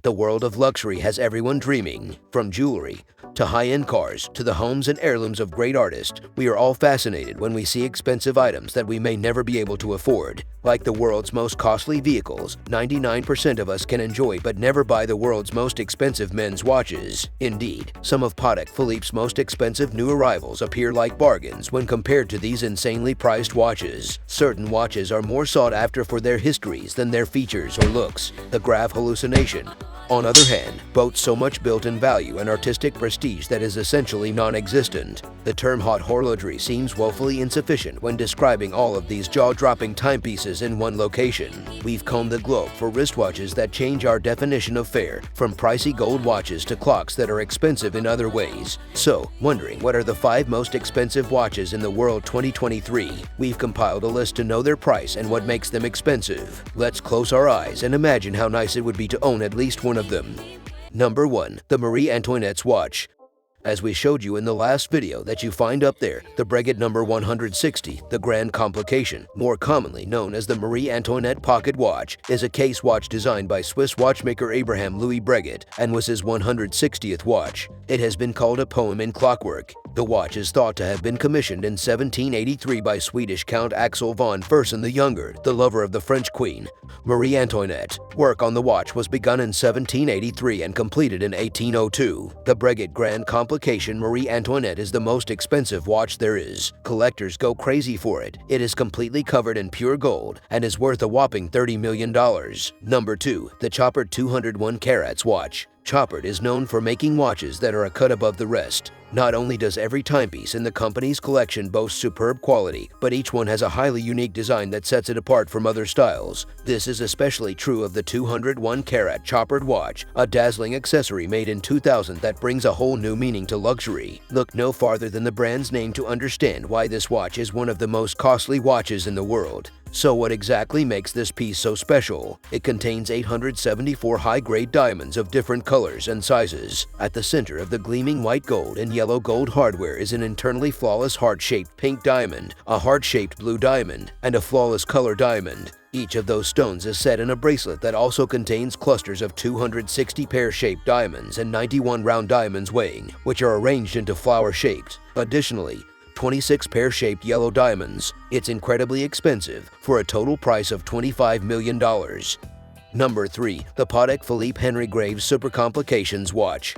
The world of luxury has everyone dreaming. From jewelry to high-end cars to the homes and heirlooms of great artists, we are all fascinated when we see expensive items that we may never be able to afford. Like the world's most costly vehicles, 99% of us can enjoy but never buy the world's most expensive men's watches. Indeed, some of Patek Philippe's most expensive new arrivals appear like bargains when compared to these insanely priced watches. Certain watches are more sought after for their histories than their features or looks. The Grave hallucination, on the other hand, boasts so much built-in value and artistic prestige that is essentially non-existent. The term haute horlogerie seems woefully insufficient when describing all of these jaw-dropping timepieces in one location. We've combed the globe for wristwatches that change our definition of fair, from pricey gold watches to clocks that are expensive in other ways. So, wondering what are the 5 most expensive watches in the world 2023? We've compiled a list to know their price and what makes them expensive. Let's close our eyes and imagine how nice it would be to own at least one of them. Number 1. The Marie Antoinette's watch. As we showed you in the last video that you find up there, the Breguet number 160, the Grand Complication, more commonly known as the Marie Antoinette pocket watch, is a case watch designed by Swiss watchmaker Abraham Louis Breguet and was his 160th watch. It has been called a poem in clockwork. The watch is thought to have been commissioned in 1783 by Swedish Count Axel von Fersen the Younger, the lover of the French Queen, Marie Antoinette. Work on the watch was begun in 1783 and completed in 1802. The Breguet Grand Complication Marie Antoinette is the most expensive watch there is. Collectors go crazy for it. It is completely covered in pure gold and is worth a whopping $30 million. Number 2. The Chopard 201 carats watch. Chopard is known for making watches that are a cut above the rest. Not only does every timepiece in the company's collection boast superb quality, but each one has a highly unique design that sets it apart from other styles. This is especially true of the 201 carat Chopard watch, a dazzling accessory made in 2000 that brings a whole new meaning to luxury. Look no farther than the brand's name to understand why this watch is one of the most costly watches in the world. So what exactly makes this piece so special? It contains 874 high-grade diamonds of different colors and sizes. At the center of the gleaming white gold and yellow gold hardware is an internally flawless heart-shaped pink diamond, a heart-shaped blue diamond, and a flawless color diamond. Each of those stones is set in a bracelet that also contains clusters of 260 pear-shaped diamonds and 91 round diamonds weighing, which are arranged into flower shapes. Additionally, 26 pear-shaped yellow diamonds. It's incredibly expensive, for a total price of $25 million. Number 3. The Patek Philippe Henry Graves Supercomplications watch.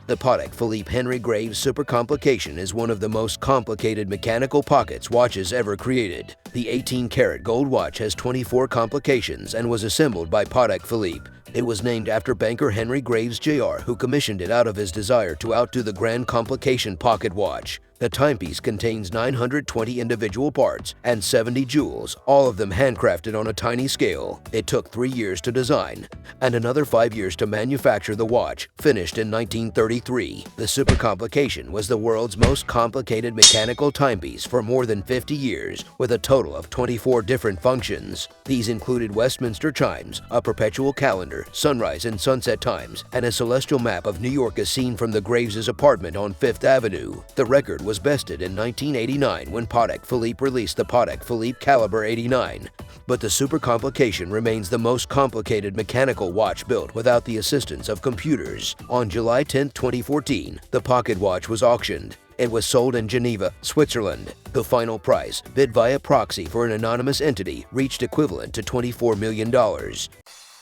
The Patek Philippe Henry Graves Supercomplication is one of the most complicated mechanical pockets watches ever created. The 18-karat gold watch has 24 complications and was assembled by Patek Philippe. It was named after banker Henry Graves Jr., who commissioned it out of his desire to outdo the Grand Complication pocket watch. The timepiece contains 920 individual parts and 70 jewels, all of them handcrafted on a tiny scale. It took 3 years to design and another 5 years to manufacture the watch, finished in 1933. The Supercomplication was the world's most complicated mechanical timepiece for more than 50 years, with a total of 24 different functions. These included Westminster chimes, a perpetual calendar, sunrise and sunset times, and a celestial map of New York as seen from the Graves' apartment on Fifth Avenue. The record was bested in 1989 when Patek Philippe released the Patek Philippe Caliber 89. But the Supercomplication remains the most complicated mechanical watch built without the assistance of computers. On July 10, 2014, the pocket watch was auctioned. It was sold in Geneva, Switzerland. The final price, bid via proxy for an anonymous entity, reached equivalent to $24 million.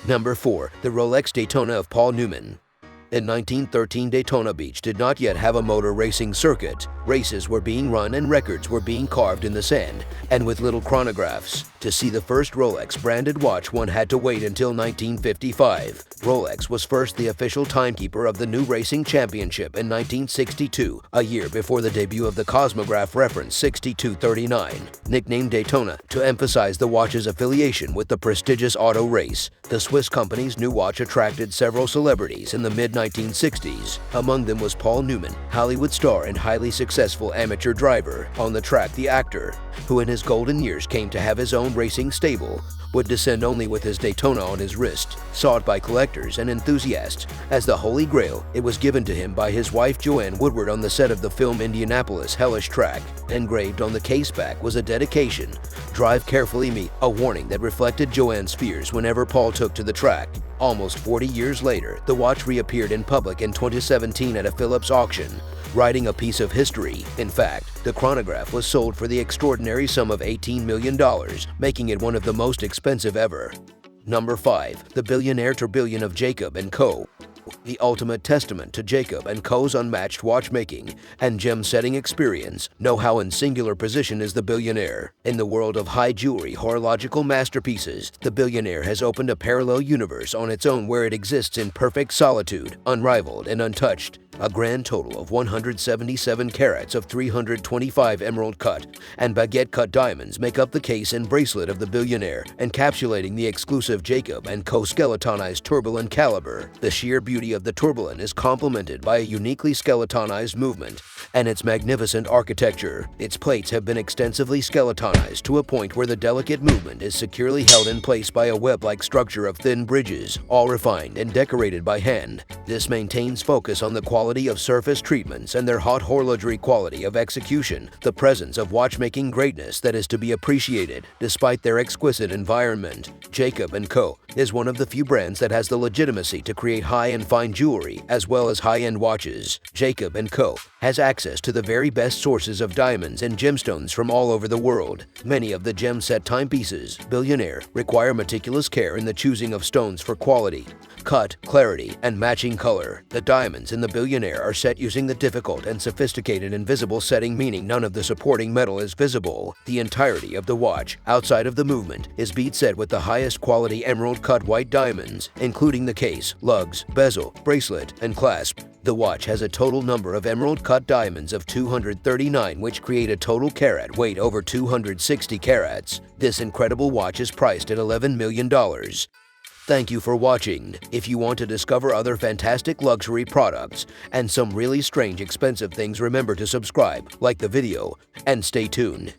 Number 4. The Rolex Daytona of Paul Newman. In 1913, Daytona Beach did not yet have a motor racing circuit. Races were being run and records were being carved in the sand, and with little chronographs. To see the first Rolex branded watch, one had to wait until 1955. Rolex was first the official timekeeper of the new racing championship in 1962, a year before the debut of the Cosmograph reference 6239, nicknamed Daytona to emphasize the watch's affiliation with the prestigious auto race. The Swiss company's new watch attracted several celebrities in the mid-1960s. Among them was Paul Newman, Hollywood star and highly successful amateur driver. On the track, the actor, who in his golden years came to have his own racing stable, would descend only with his Daytona on his wrist. Sought by collectors and enthusiasts as the Holy Grail, it was given to him by his wife Joanne Woodward on the set of the film Indianapolis Hellish Track. Engraved on the case back was a dedication, "Drive carefully me," a warning that reflected Joanne's fears whenever Paul took to the track. Almost 40 years later, the watch reappeared in public in 2017 at a Philippe auction, writing a piece of history. In fact, the chronograph was sold for the extraordinary sum of $18 million, making it one of the most expensive ever. Number 5. The Billionare Tourbillon of Jacob & Co. The ultimate testament to Jacob & Co.'s unmatched watchmaking and gem-setting experience, know-how and singular position is the Billionaire. In the world of high jewelry horological masterpieces, the Billionaire has opened a parallel universe on its own where it exists in perfect solitude, unrivaled and untouched. A grand total of 177 carats of 325 emerald cut and baguette cut diamonds make up the case and bracelet of the Billionaire, encapsulating the exclusive Jacob & Co. skeletonized tourbillon caliber. The sheer beauty of the tourbillon is complemented by a uniquely skeletonized movement and its magnificent architecture. Its plates have been extensively skeletonized to a point where the delicate movement is securely held in place by a web-like structure of thin bridges, all refined and decorated by hand. This maintains focus on the quality of surface treatments and their haute horlogerie quality of execution, the presence of watchmaking greatness that is to be appreciated despite their exquisite environment. Jacob & Co. is one of the few brands that has the legitimacy to create high and fine jewelry as well as high-end watches. Jacob & Co. has access to the very best sources of diamonds and gemstones from all over the world. Many of the gem-set timepieces, Billionaire, require meticulous care in the choosing of stones for quality, cut, clarity, and matching color. The diamonds in the Billionaire are set using the difficult and sophisticated invisible setting, meaning none of the supporting metal is visible. The entirety of the watch, outside of the movement, is bead set with the highest quality emerald cut white diamonds, including the case, lugs, bezel, bracelet, and clasp. The watch has a total number of emerald cut diamonds of 239, which create a total carat weight over 260 carats. This incredible watch is priced at $11 million. Thank you for watching. If you want to discover other fantastic luxury products and some really strange expensive things, remember to subscribe, like the video, and stay tuned.